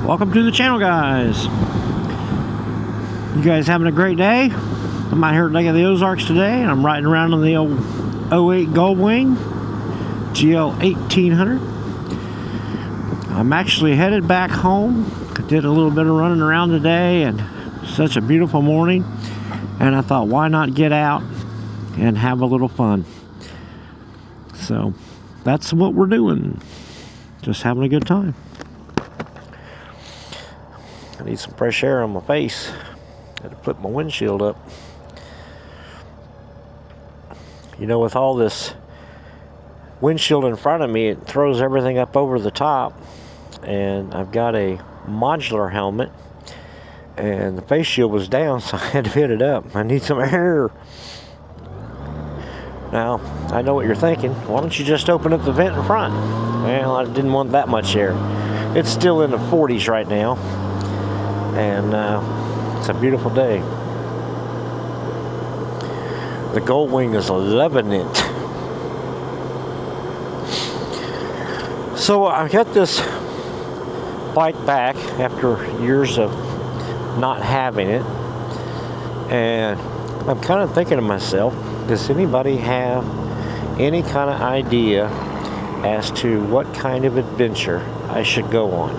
Welcome to the channel, guys. You guys having a great day? I'm out here at Lake of the Ozarks today, and I'm riding around on the old 08 Goldwing GL 1800. I'm actually headed back home. I did a little bit of running around today, and such a beautiful morning, and I thought, why not get out and have a little fun? So that's what we're doing, just having a good time. I need some fresh air on my face. I had to put my windshield up. You know, with all this windshield in front of me, it throws everything up over the top. And I've got a modular helmet, and the face shield was down, so I had to fit it up. I need some air. Now, I know what you're thinking. Why don't you just open up the vent in front? Well, I didn't want that much air. It's still in the 40s right now, and it's a beautiful day. The Goldwing is loving it. So I've got this bike back after years of not having it, and I'm kind of thinking to myself, does anybody have any kind of idea as to what kind of adventure I should go on?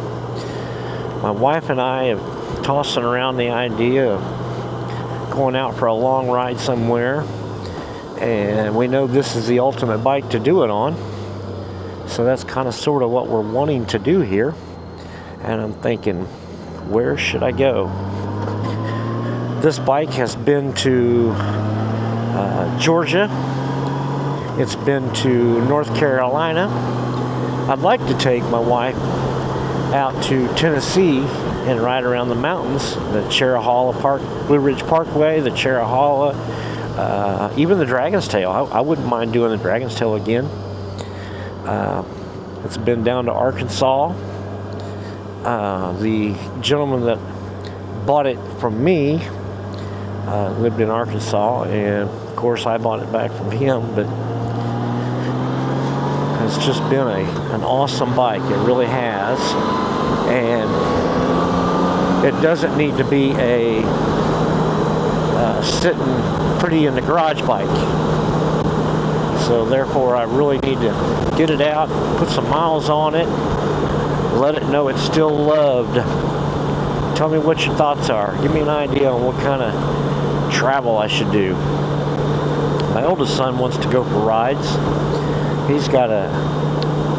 My wife and I have tossing around the idea of going out for a long ride somewhere, and we know this is the ultimate bike to do it on, so that's kind of sort of what we're wanting to do here. And I'm thinking, where should I go? This bike has been to Georgia. It's been to North Carolina. I'd like to take my wife out to Tennessee and ride around the mountains, the Cherahalla Park, Blue Ridge Parkway, the Cherahalla, even the Dragon's Tail. I wouldn't mind doing the Dragon's Tail again. It's been down to Arkansas. The gentleman that bought it from me lived in Arkansas, and of course I bought it back from him, but it's just been an awesome bike. It really has, and it doesn't need to be a sitting pretty in the garage bike. So therefore I really need to get it out, put some miles on it, let it know it's still loved. Tell me what your thoughts are. Give me an idea on what kind of travel I should do. My oldest son wants to go for rides. He's got a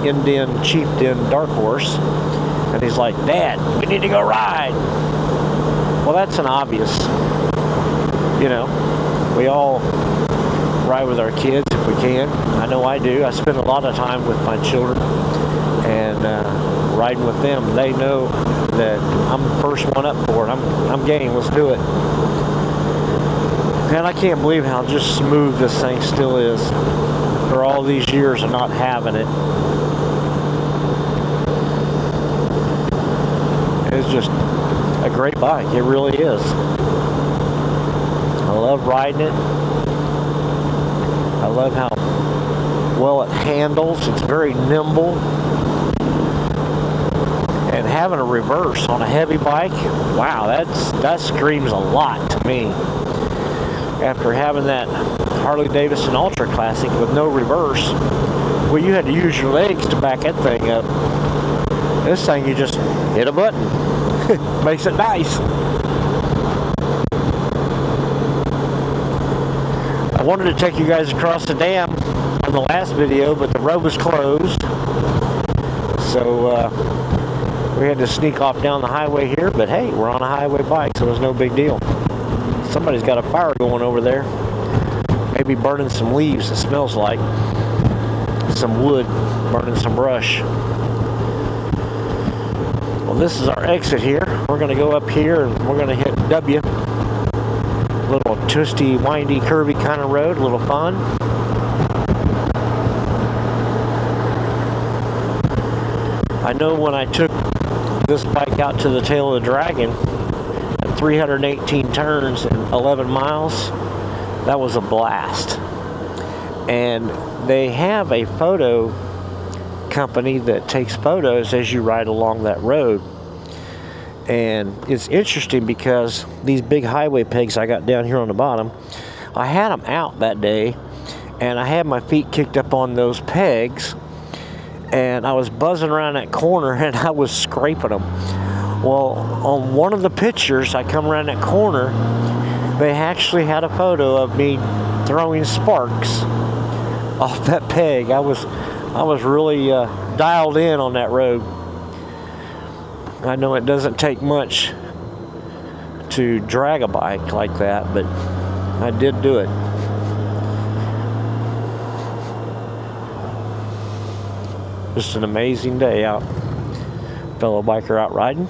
Indian chieftain dark horse, and he's like, Dad, we need to go ride. Well, that's an obvious. You know, we all ride with our kids if we can. I know I do. I spend a lot of time with my children and riding with them. They know that I'm the first one up for it. I'm game. Let's do it. And I can't believe how just smooth this thing still is for all these years of not having it. It's just a great bike. It really is. I love riding it. I love how well it handles. It's very nimble. And having a reverse on a heavy bike, wow, that screams a lot to me. After having that Harley Davidson Ultra Classic with no reverse, well, you had to use your legs to back that thing up. This thing, you just hit a button. Makes it nice. I wanted to take you guys across the dam on the last video, but the road was closed. So we had to sneak off down the highway here, but hey, we're on a highway bike, so it was no big deal. Somebody's got a fire going over there. Maybe burning some leaves, it smells like. Some wood, burning some brush. Well, this is our exit here. We're going to go up here and we're going to hit W. Little twisty, windy, curvy kind of road, a little fun. I know when I took this bike out to the tail of the Dragon at 318 turns and 11 miles, that was a blast. And they have a photo company that takes photos as you ride along that road. And it's interesting because these big highway pegs I got down here on the bottom, I had them out that day, and I had my feet kicked up on those pegs, and I was buzzing around that corner, and I was scraping them. Well, on one of the pictures, I come around that corner, they actually had a photo of me throwing sparks off that peg. I was really dialed in on that road. I know it doesn't take much to drag a bike like that, but I did do it. Just an amazing day out. Fellow biker out riding.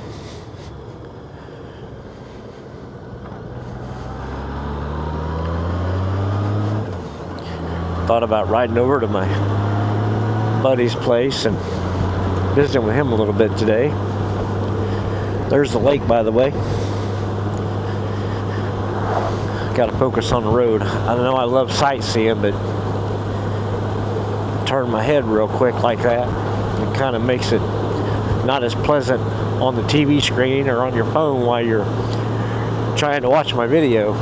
Thought about riding over to my buddy's place and visiting with him a little bit today. There's the lake, by the way. Got to focus on the road. I know I love sightseeing, but turn my head real quick like that, it kind of makes it not as pleasant on the TV screen or on your phone while you're trying to watch my video.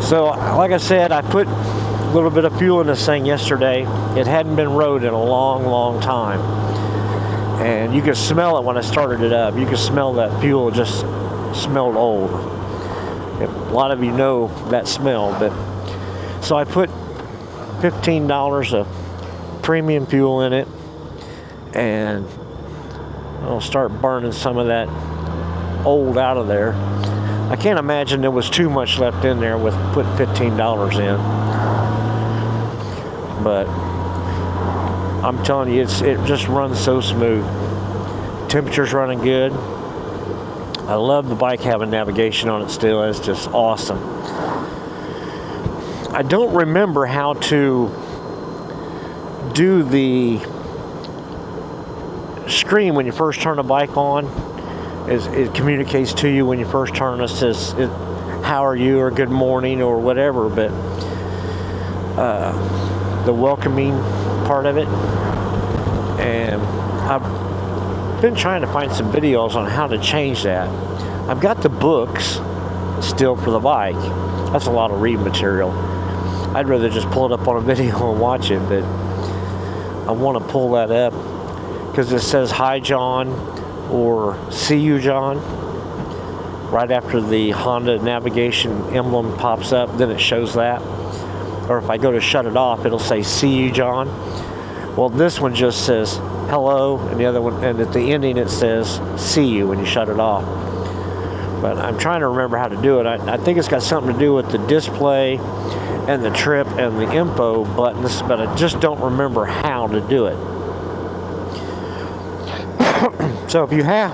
So, like I said, I put a little bit of fuel in this thing yesterday. It hadn't been rode in a long, long time. And you could smell it when I started it up. You could smell that fuel just smelled old. A lot of you know that smell, but so I put $15 of premium fuel in it, and I'll start burning some of that old out of there. I can't imagine there was too much left in there with putting $15 in, but I'm telling you, it just runs so smooth. Temperature's running good. I love the bike having navigation on it still. It's just awesome. I don't remember how to do the screen when you first turn the bike on. It communicates to you when you first turn. It says, how are you, or good morning, or whatever, but the welcoming part of it. And I've been trying to find some videos on how to change that. I've got the books still for the bike. That's a lot of reading material. I'd rather just pull it up on a video and watch it, but I want to pull that up because it says hi John or see you John right after the Honda navigation emblem pops up. Then it shows that. Or if I go to shut it off, it'll say see you John. Well, this one just says hello, and the other one, and at the ending it says see you when you shut it off. But I'm trying to remember how to do it. I think it's got something to do with the display and the trip and the info buttons, but I just don't remember how to do it. So if you have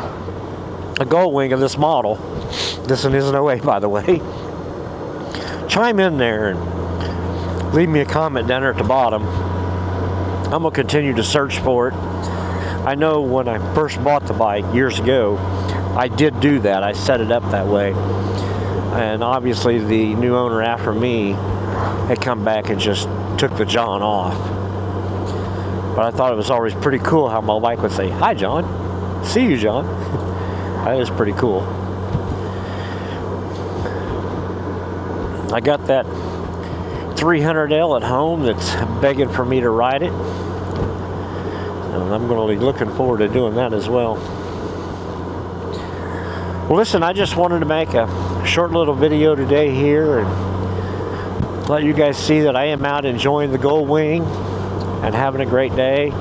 a Goldwing of this model, this one is an 08 by the way, chime in there and leave me a comment down there at the bottom. I'm going to continue to search for it. I know when I first bought the bike years ago, I did do that. I set it up that way. And obviously the new owner after me had come back and just took the John off. But I thought it was always pretty cool how my bike would say, hi John, see you John. That is pretty cool. I got that 300L at home that's begging for me to ride it. And I'm going to be looking forward to doing that as well. Well, listen, I just wanted to make a short little video today here and let you guys see that I am out enjoying the Goldwing and having a great day.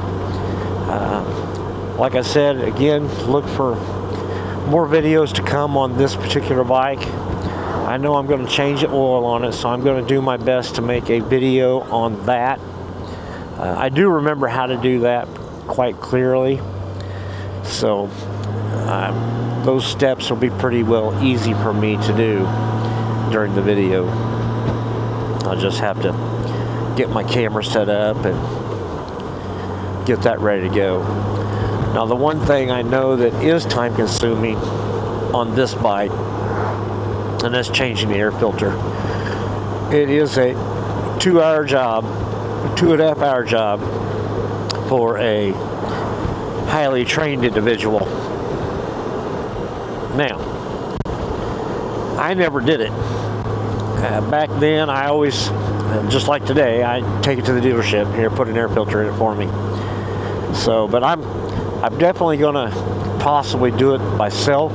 Like I said, again, look for more videos to come on this particular bike. I know I'm going to change the oil on it, so I'm going to do my best to make a video on that. I do remember how to do that quite clearly, so those steps will be pretty well easy for me to do during the video. I'll just have to get my camera set up and get that ready to go. Now, the one thing I know that is time consuming on this bike, and that's changing the air filter. It is a 2-hour job, 2.5-hour job for a highly trained individual. Now, I never did it. Back then, I always, just like today, I take it to the dealership here, put an air filter in it for me. So, but I'm definitely gonna possibly do it myself.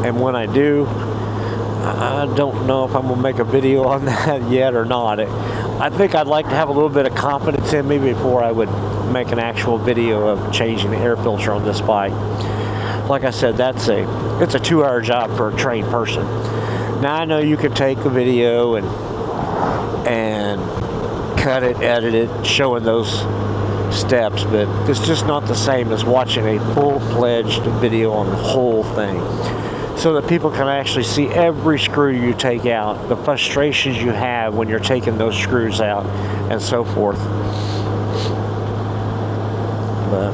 And when I do, I don't know if I'm gonna make a video on that yet or not. I think I'd like to have a little bit of confidence in me before I would make an actual video of changing the air filter on this bike. Like I said, it's a 2-hour job for a trained person. Now I know you can take a video and cut it, edit it, showing those steps, but it's just not the same as watching a full-fledged video on the whole thing, so that people can actually see every screw you take out, the frustrations you have when you're taking those screws out, and so forth. But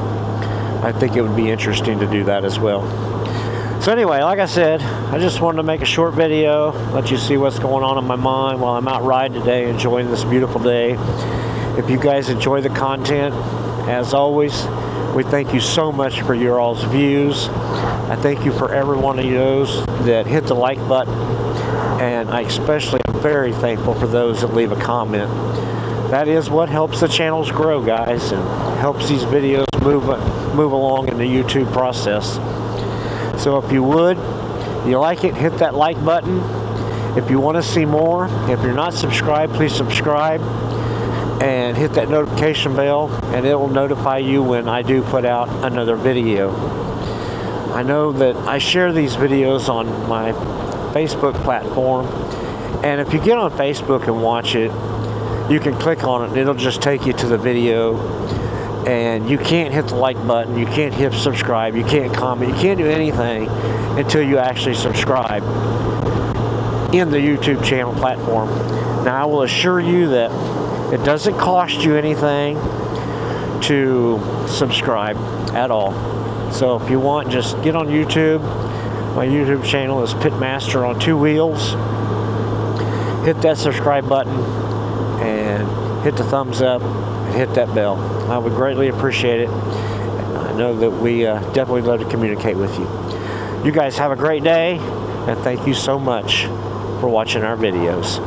I think it would be interesting to do that as well. So anyway, like I said, I just wanted to make a short video, let you see what's going on in my mind while I'm out riding today, enjoying this beautiful day. If you guys enjoy the content, as always, we thank you so much for your all's views. I thank you for every one of those that hit the like button, and I especially am very thankful for those that leave a comment. That is what helps the channels grow, guys, and helps these videos move along in the YouTube process. So if you like it, hit that like button. If you want to see more, if you're not subscribed, please subscribe and hit that notification bell, and it will notify you when I do put out another video. I know that I share these videos on my Facebook platform, and if you get on Facebook and watch it, you can click on it and it'll just take you to the video, and you can't hit the like button, you can't hit subscribe, you can't comment, you can't do anything until you actually subscribe in the YouTube channel platform. Now I will assure you that it doesn't cost you anything to subscribe at all. So if you want, just get on YouTube. My YouTube channel is Pitmaster on 2 wheels. Hit that subscribe button and hit the thumbs up and hit that bell. I would greatly appreciate it. I know that we definitely love to communicate with you. You guys have a great day, and thank you so much for watching our videos.